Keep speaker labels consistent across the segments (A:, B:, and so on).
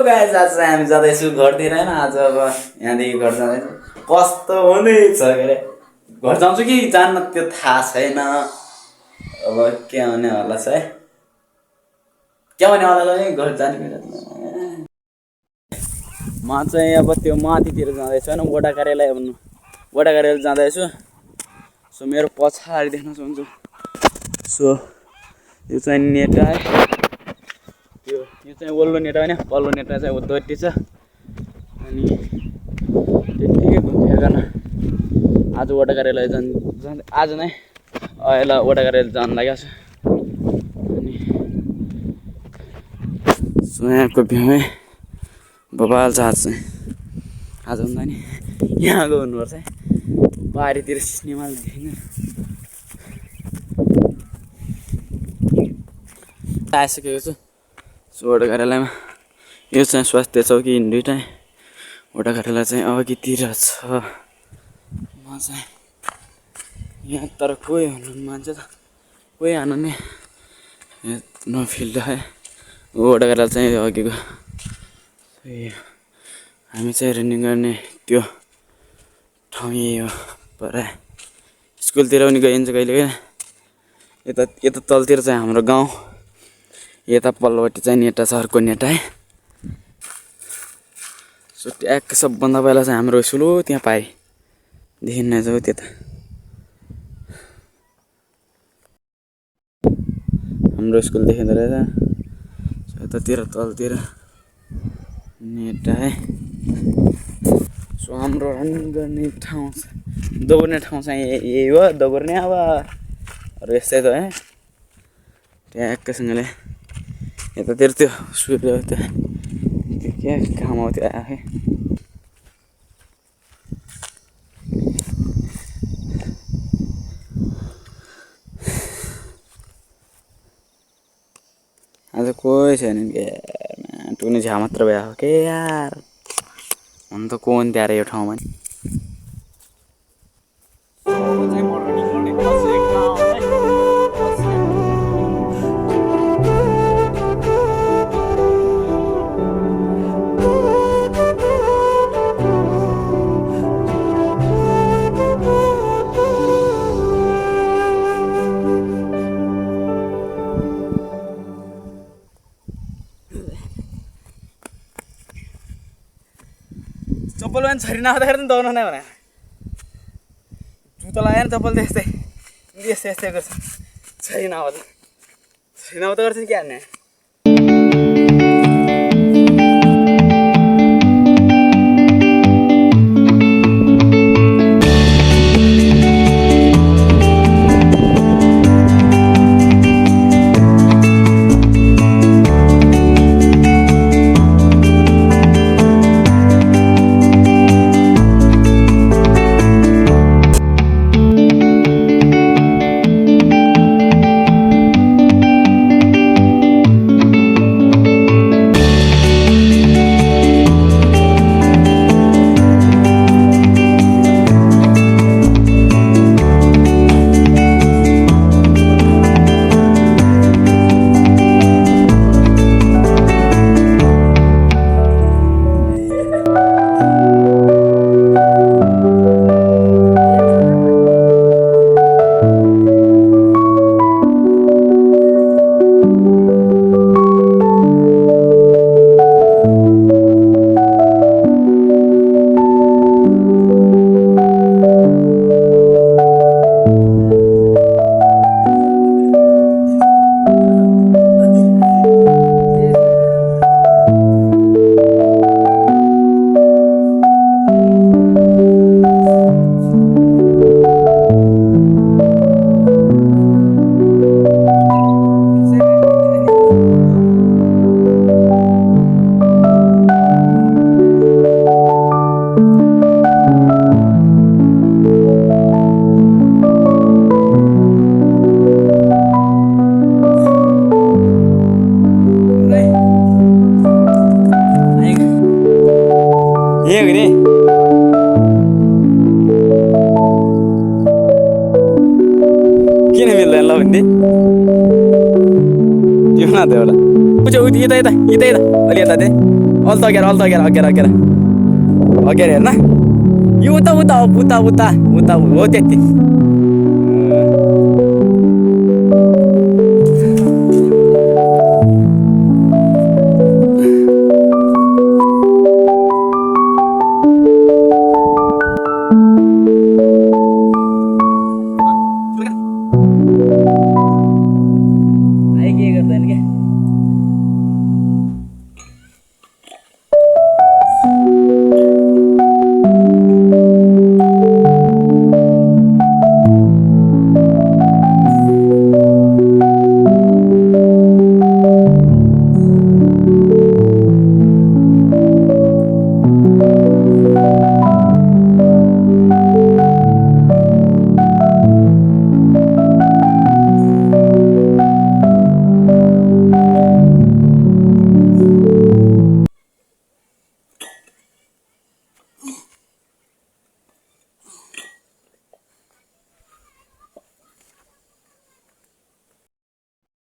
A: Guys आज चाहिँ हामी जाँदैछु घरतिर होइन। आज अब यहाँदेखि घर जाँदैछु। कस्तो हुनेछ के अरे घर जान्छु कि जान्न त्यो थाहा छैन। अब के हुने होला छ है, के हुने होला नि घर जाने बेला। म चाहिँ अब त्यो माथितिर जाँदैछु होइन, वडा कार्यालय भन्नु। वडा कार्यालय जाँदैछु। सो मेरो पछाडि देख्न सक्नुहुन्छ। सो यो चाहिँ नेटा है, यो चाहिँ वल्लो नेटा होइन, पल्लो नेटा चाहिँ उद्धोटी छ। अनि त्यतिकै घुमिरहेको आज वडा कार्यालय जाने आज नै अहिले वडा कार्यालय जान लागेको छु। अनि सो यहाँको भ्यू है बबाल छ। आज चाहिँ आज भन्दा नि यहाँको हुनुपर्छ है, बारीतिर सिनेमाल देख्नु आइसकेको छु। सो वडा कार्यालयमा यो चाहिँ स्वास्थ्य चौकी दुईवटा वडा कार्यालय चाहिँ अघितिर छ। म चाहिँ यहाँ तर कोही हुनु मान्छे त कोही आउनु नि नो फिल्ड है। वडा कार्यालय चाहिँ अघिको हामी चाहिँ रनिङ गर्ने त्यो ठाउँ यही हो। पर स्कुलतिर पनि गइन्छ कहिले कहिले। यता तलतिर चाहिँ हाम्रो गाउँ, यता पल्लोपट्टि चाहिँ नेटा सहरको नेटा है। सो ट्याक्क सबभन्दा पहिला चाहिँ हाम्रो स्कुल हो त्यहाँ पाएँ देखिन्न जाऊ त्यता हाम्रो स्कुल देखिँदो रहेछ। सो यतातिर तलतिर नेटा है। सो हाम्रो रनिङ गर्ने ठाउँ दौड्ने ठाउँ चाहिँ यही हो। दौड्ने अब अरू यस्तै त है ट्याक्कसँगले यतातिर त्यो सूर्य त्यो के काम आउँथ्यो आयो है। आज कोही छैन के टुनी झ्या मात्र भए हो के यार। हुन त को नि त्याएर यो ठाउँमा नि चप्पल पनि छरी नआउँदाखेरि पनि दौड्नु नै भने जुत्ता लगाएर चप्पल त्यस्तै यस्तै यस्तै गर्छ। छरी नआउँदा गर्छ नि के हान्ने। ये गरे किन मिल्दैन ल भन्दै त्यो न त्यो होला पुछ उति यता अलि यता दे अघेर हेर्न यो उता हो त्यति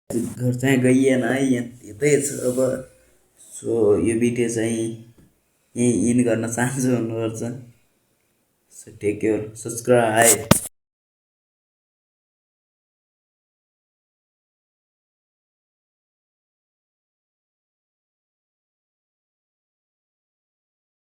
A: घर चाहिँ गइएन है यतै छ अब सो यो भिडियो चाहिँ यहीँ इन गर्न चाहन्छु हुनुपर्छ सो टेक केयर सब्सक्राइब